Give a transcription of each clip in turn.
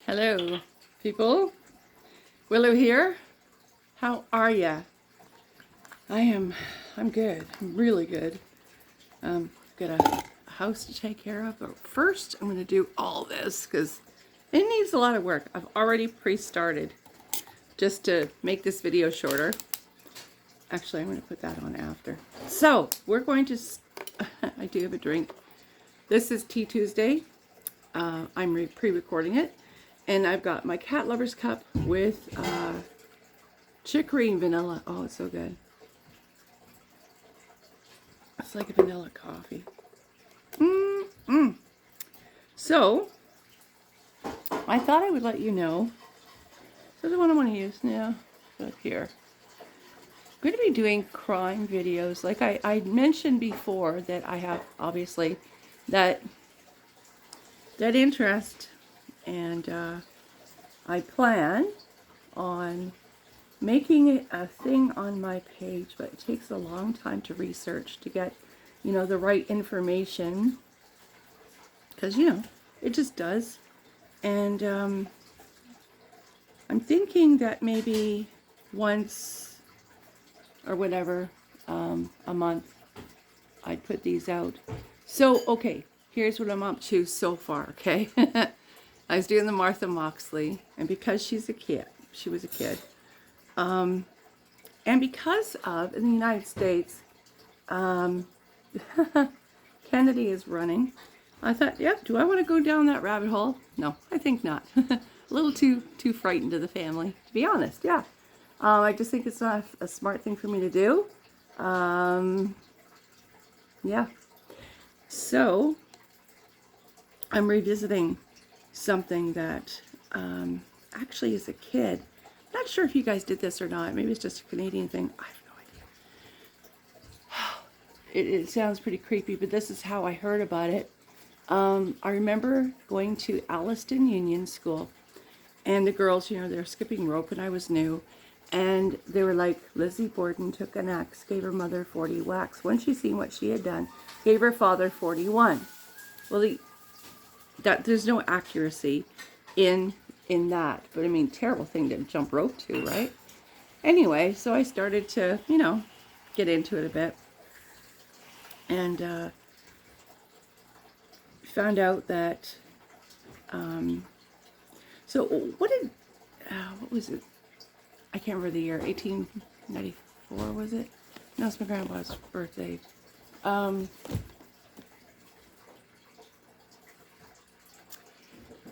Hello, people. Willow here. How are ya? I'm good. I'm really good. Got a house to take care of, but first I'm going to do all this because it needs a lot of work. I've already pre-started just to make this video shorter. Actually, I'm going to put that on after. So we're going to, I do have a drink. This is Tea Tuesday. I'm pre-recording it. And I've got my cat lover's cup with chicory and vanilla. Oh, it's so good. It's like a vanilla coffee. So, I thought I would let you know. So the one I want to use now, up here. I'm going to be doing crime videos. Like I mentioned before that I have, obviously, that interest. And I plan on making it a thing on my page, but it takes a long time to research to get, the right information. Because, it just does. And I'm thinking that maybe once or whatever, a month, I'd put these out. So, okay, here's what I'm up to so far, okay? I was doing the Martha Moxley, and because she was a kid, and because of, in the United States, Kennedy is running, I thought, yep, do I want to go down that rabbit hole? No, I think not. A little too frightened of the family, to be honest, yeah. I just think it's not a smart thing for me to do. Yeah. So, I'm revisiting something that actually as a kid, not sure if you guys did this or not, maybe it's just a Canadian thing, I have no idea. It sounds pretty creepy, but this is how I heard about it. I remember going to Alliston Union School, and the girls, they're skipping rope, and I was new, and they were like, Lizzie Borden took an axe, gave her mother 40 whacks. When she seen what she had done, gave her father 41. Well, there's no accuracy in that, but I mean, terrible thing to jump rope to, right? Anyway, so I started to, get into it a bit, and found out that, so what was it? I can't remember the year, 1894, was it? No, it's my grandpa's birthday.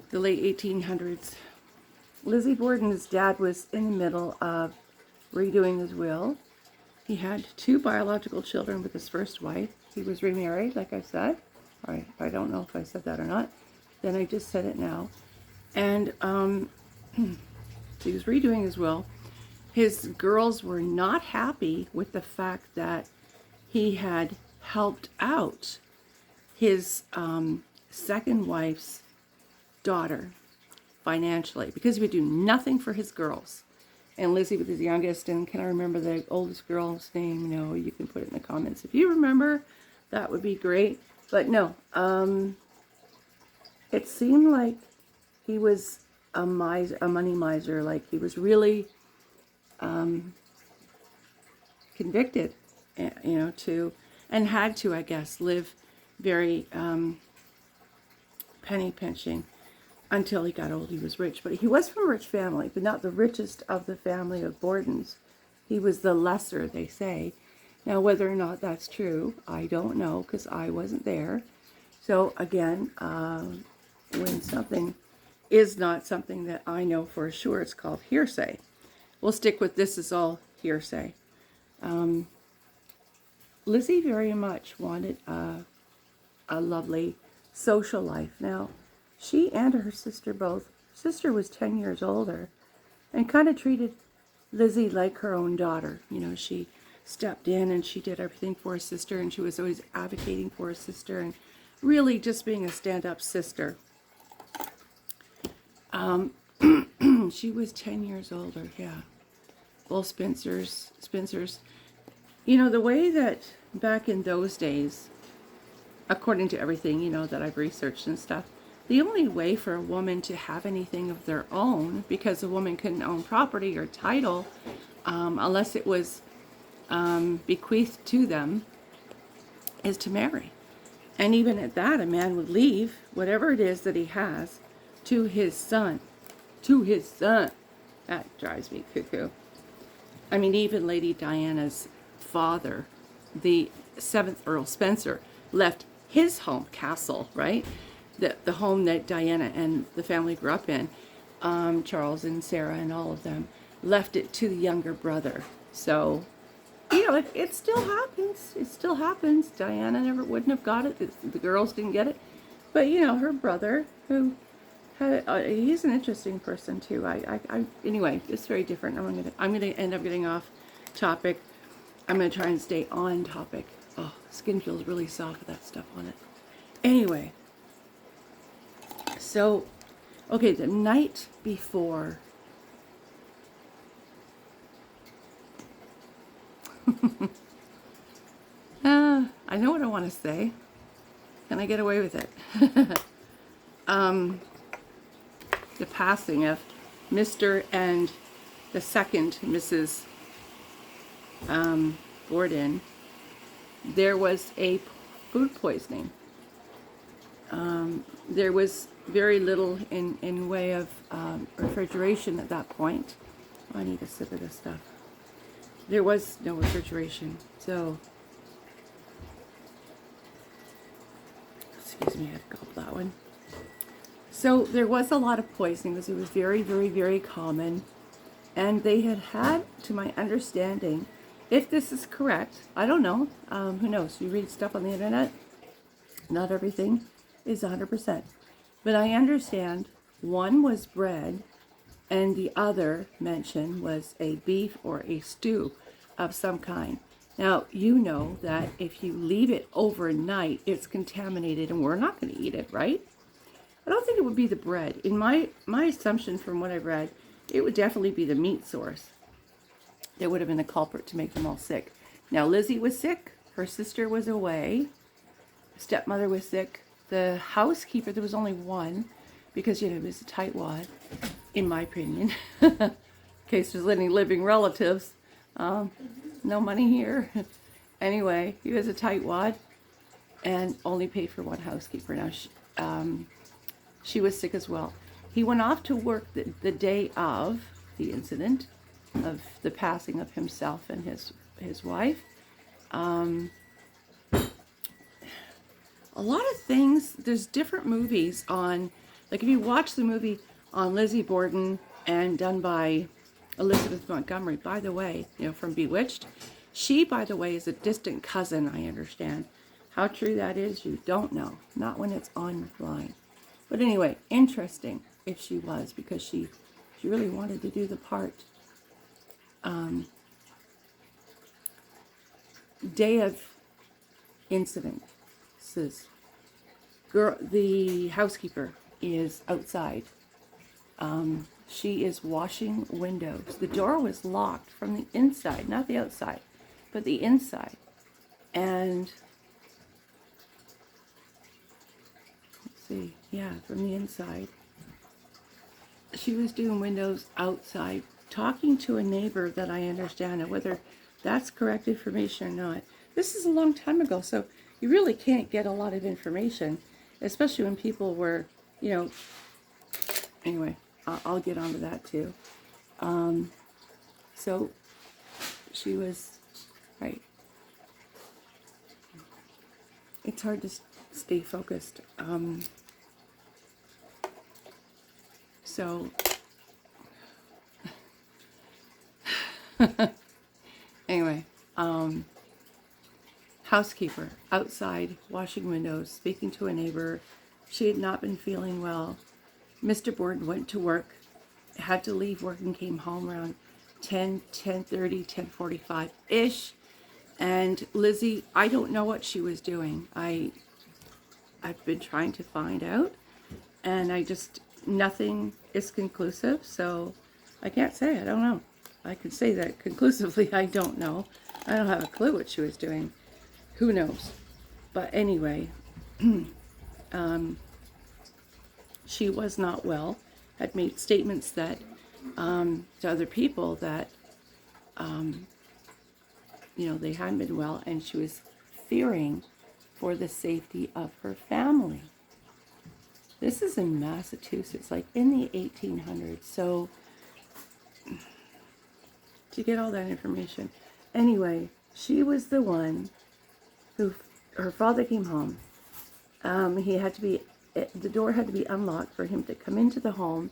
The late 1800s. Lizzie Borden's dad was in the middle of redoing his will. He had 2 biological children with his first wife. He was remarried, like I said. All right, I don't know if I said that or not. Then I just said it now. And he was redoing his will. His girls were not happy with the fact that he had helped out his second wife's daughter financially, because he would do nothing for his girls. And Lizzie was his youngest, and can I remember the oldest girl's name? No, you can put it in the comments if you remember. That would be great. But no, it seemed like he was a money miser. Like he was really convicted, to, and had to, I guess, live very penny pinching. Until he got old, he was rich. But he was from a rich family, but not the richest of the family of Bordens. He was the lesser, they say. Now, whether or not that's true, I don't know, because I wasn't there. So, again, when something is not something that I know for sure, it's called hearsay. We'll stick with this is all hearsay. Lizzie very much wanted a lovely social life. Now, she and her sister both. Sister was 10 years older and kind of treated Lizzie like her own daughter. She stepped in and she did everything for her sister, and she was always advocating for her sister and really just being a stand-up sister. She was 10 years older, yeah. Both Spencers. The way that back in those days, according to everything, that I've researched and stuff, the only way for a woman to have anything of their own, because a woman couldn't own property or title unless it was bequeathed to them, is to marry. And even at that, a man would leave whatever it is that he has to his son. To his son. That drives me cuckoo. I mean, even Lady Diana's father, the 7th Earl Spencer, left his home castle, right? The home that Diana and the family grew up in, Charles and Sarah and all of them, left it to the younger brother. So, you know, it still happens. It still happens. Diana never wouldn't have got it. The girls didn't get it. But, you know, her brother, who had he's an interesting person too. Anyway, it's very different. I'm gonna end up getting off topic. I'm gonna try and stay on topic. Oh, skin feels really soft with that stuff on it. Anyway, so okay, the night before. I know what I want to say. Can I get away with it? The passing of Mr. and the second Mrs. Borden, there was a food poisoning. There was very little in way of refrigeration at that point. Oh, I need a sip of this stuff. There was no refrigeration, so excuse me, I have to gulp that one. So there was a lot of poisoning because it was very, very, very common. And they had, to my understanding, if this is correct, I don't know, who knows, you read stuff on the internet, not everything is 100%. But I understand one was bread and the other mention was a beef or a stew of some kind. Now, you know that if you leave it overnight, it's contaminated and we're not going to eat it, right? I don't think it would be the bread. In my assumption from what I've read, it would definitely be the meat source that would have been the culprit to make them all sick. Now, Lizzie was sick. Her sister was away. Stepmother was sick. The housekeeper, there was only one because, you know, it was a tightwad, in my opinion. In case there's any living relatives. No money here. Anyway, he was a tightwad and only paid for one housekeeper. Now, she was sick as well. He went off to work the day of the incident, of the passing of himself and his wife. A lot of things, there's different movies on, like if you watch the movie on Lizzie Borden and done by Elizabeth Montgomery, by the way, you know, from Bewitched, she, by the way, is a distant cousin, I understand. How true that is, you don't know. Not when it's online. But anyway, interesting if she was, because she really wanted to do the part. Day of incident, says, the housekeeper is outside. She is washing windows. The door was locked from the inside, not the outside, but the inside. And see, yeah, from the inside. She was doing windows outside, talking to a neighbor that I understand, and whether that's correct information or not. This is a long time ago, so you really can't get a lot of information, especially when people were, you know, anyway, I'll get onto that too. So she was, right. It's hard to stay focused. So anyway, housekeeper outside washing windows, speaking to a neighbor. She had not been feeling well. Mr. Borden went to work, had to leave work and came home around 10:30, 10:45-ish. And Lizzie, I don't know what she was doing. I've been trying to find out, and nothing is conclusive, so I can't say. I don't know. I can say that conclusively, I don't know. I don't have a clue what she was doing. Who knows? But anyway, she was not well, had made statements that to other people that they hadn't been well, and she was fearing for the safety of her family. This is in Massachusetts, like in the 1800s. So to get all that information, anyway, she was the one who, her father came home. The door had to be unlocked for him to come into the home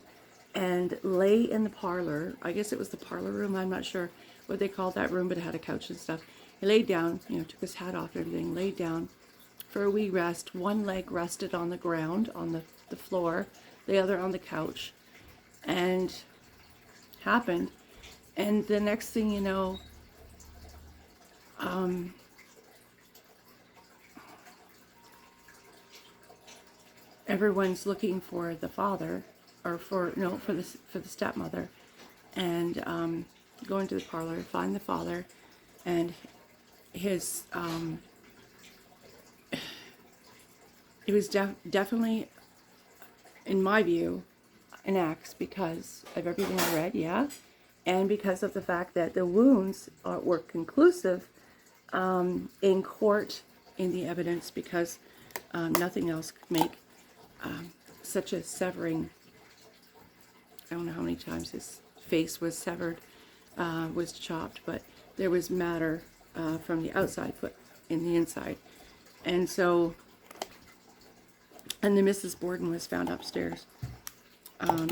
and lay in the parlor. I guess it was the parlor room. I'm not sure what they called that room, but it had a couch and stuff. He laid down, took his hat off and everything, laid down for a wee rest. One leg rested on the ground, on the floor, the other on the couch. And happened. And the next thing you know, everyone's looking for the father, or for the stepmother, and go into the parlor, find the father, and his it was definitely, in my view, an axe because of everything I read, yeah, and because of the fact that the wounds were conclusive in court, in the evidence, because nothing else could make such a severing. I don't know how many times his face was severed, was chopped, but there was matter from the outside put in the inside. And so, and the Mrs. Borden was found upstairs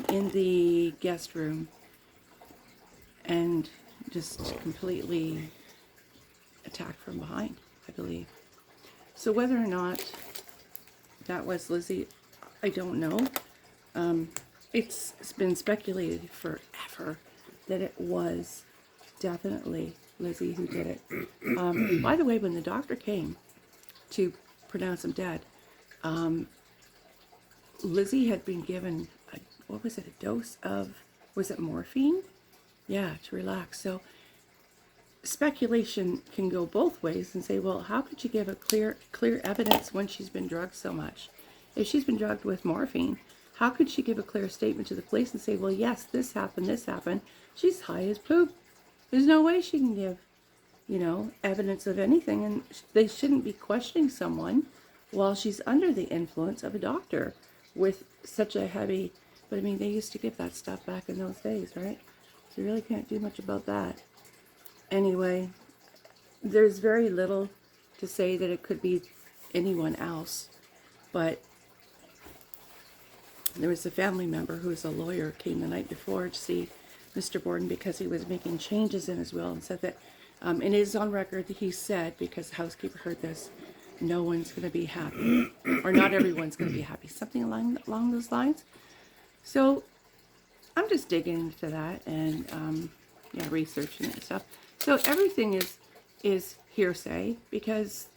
in the guest room and just completely attacked from behind, I believe. So whether or not that was Lizzie, I don't know. It's been speculated forever that it was definitely Lizzie who did it. By the way, when the doctor came to pronounce him dead, Lizzie had been given, a dose of, was it morphine? Yeah, to relax. So speculation can go both ways and say, well, how could you give a clear evidence when she's been drugged so much? If she's been drugged with morphine, how could she give a clear statement to the police and say, well, yes, this happened. She's high as poop. There's no way she can give, evidence of anything. And they shouldn't be questioning someone while she's under the influence of a doctor with such a heavy, but I mean, they used to give that stuff back in those days, right? So you really can't do much about that. Anyway, there's very little to say that it could be anyone else, but there was a family member who was a lawyer, came the night before to see Mr. Borden because he was making changes in his will, and said that, and it is on record that he said, because the housekeeper heard this, no one's going to be happy, or not everyone's going to be happy, something along those lines. So I'm just digging into that and researching it and stuff. So everything is hearsay because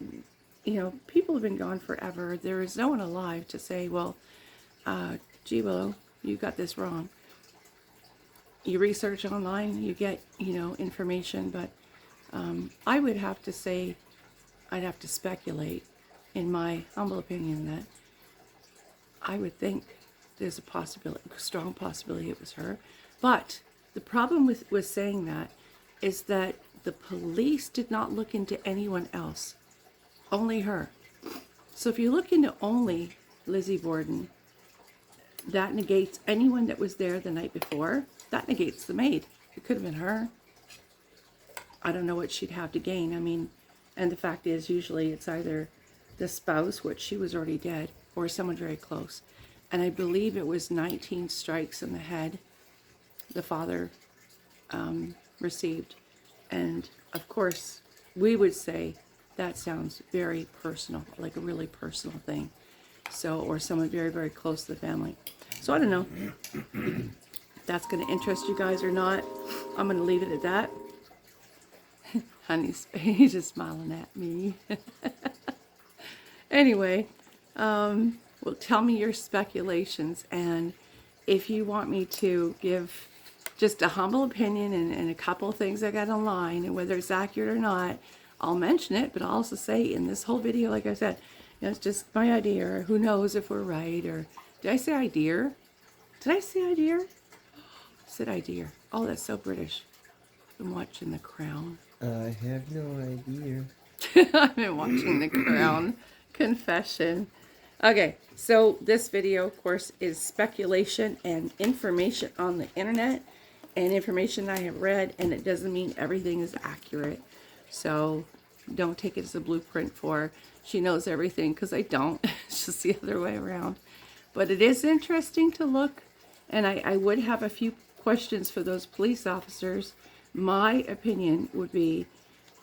people have been gone forever. There is no one alive to say, well, gee willow, you got this wrong. You research online, you get information, but I would have to say, I'd have to speculate, in my humble opinion, that I would think there's a strong possibility it was her. But the problem with saying that is that the police did not look into anyone else, only her. So if you look into only Lizzie Borden, that negates anyone that was there the night before. That negates the maid. It could have been her. I don't know what she'd have to gain. I mean, and the fact is, usually it's either the spouse, which she was already dead, or someone very close. And I believe it was 19 strikes in the head the father received. And of course, we would say that sounds very personal, like a really personal thing. So, or someone very, very close to the family. So I don't know if that's going to interest you guys or not. I'm going to leave it at that. Honey's just smiling at me. Anyway, well, tell me your speculations, and if you want me to give just a humble opinion and a couple of things I got online, and whether it's accurate or not, I'll mention it, but I'll also say in this whole video, like I said, it's just my idea, or who knows if we're right, or Did I say idea? Did I say idea? I said idea. Oh, that's so British. I'm watching The Crown. I have no idea. I've been watching The Crown. Confession. Okay, so this video, of course, is speculation and information on the internet and information I have read, and it doesn't mean everything is accurate. So don't take it as a blueprint for she knows everything, because I don't. It's just the other way around. But it is interesting to look, and I would have a few questions for those police officers. My opinion would be,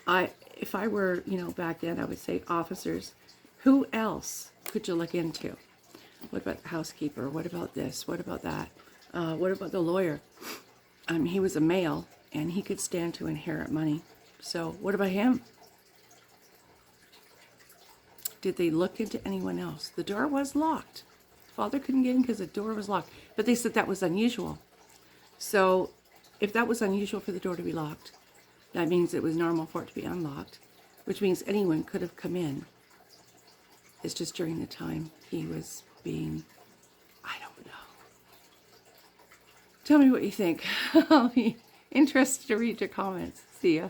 if I were, back then, I would say, officers, who else could you look into? What about the housekeeper? What about this? What about that? What about the lawyer? He was a male, and he could stand to inherit money. So what about him? Did they look into anyone else? The door was locked. Father couldn't get in because the door was locked. But they said that was unusual. So if that was unusual for the door to be locked, that means it was normal for it to be unlocked, which means anyone could have come in. It's just during the time he was being, I don't know. Tell me what you think. I'll be interested to read your comments. See ya.